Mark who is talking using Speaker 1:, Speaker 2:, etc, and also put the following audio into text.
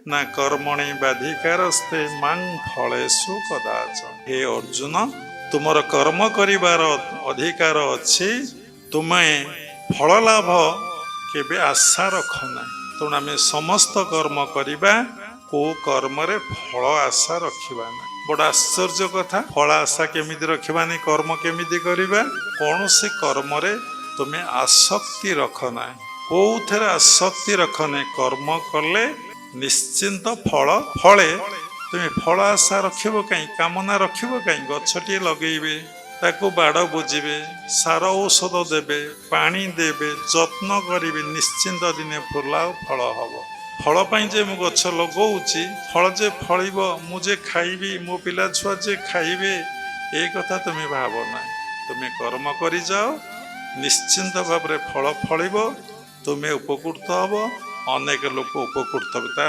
Speaker 1: ନା କର୍ମଣି ବାଧିକାରସ୍ତେ ମାଂ ଫଳେଷୁ କଦାଚନ। ହେ ଅର୍ଜୁନ, ତୁମର କର୍ମ କରିବାର ଅଧିକାର ଅଛି, ତୁମେ ଫଳ ଲାଭ କେବେ ଆଶା ରଖ ନାହିଁ। ତେଣୁ ଆମେ ସମସ୍ତ କର୍ମ କରିବା, କୋଉ କର୍ମରେ ଫଳ ଆଶା ରଖିବା ନାହିଁ। ବଡ଼ ଆଶ୍ଚର୍ଯ୍ୟ କଥା, ଫଳ ଆଶା କେମିତି ରଖିବାନି, କର୍ମ କେମିତି କରିବା? କୌଣସି କର୍ମରେ ତୁମେ ଆସକ୍ତି ରଖ ନାହିଁ। କୋଉଥିରେ ଆସକ୍ତି ରଖ ନାହିଁ। କର୍ମ କଲେ ନିଶ୍ଚିନ୍ତ ଫଳ ଫଳେ। ତୁମେ ଫଳ ଆଶା ରଖିବ କାହିଁ, କାମନା ରଖିବ କାହିଁ? ଗଛଟିଏ ଲଗେଇବେ, ତାକୁ ବାଡ଼ ବୁଜିବେ, ସାର ଔଷଧ ଦେବେ, ପାଣି ଦେବେ, ଯତ୍ନ କରିବେ, ନିଶ୍ଚିନ୍ତ ଦିନେ ଫୁଲ ଆଉ ଫଳ ହବ। ଫଳ ପାଇଁ ଯେ ମୁଁ ଗଛ ଲଗଉଛି, ଫଳ ଯେ ଫଳିବ, ମୁଁ ଯେ ଖାଇବି, ମୋ ପିଲା ଛୁଆ ଯେ ଖାଇବେ, ଏ କଥା ତୁମେ ଭାବ ନାହିଁ। ତୁମେ କର୍ମ କରିଯାଅ, ନିଶ୍ଚିନ୍ତ ଭାବରେ ଫଳ ଫଳିବ, ତୁମେ ଉପକୃତ ହବ, ଅନେକ ଲୋକ ଉପକୃତ ହେବେ।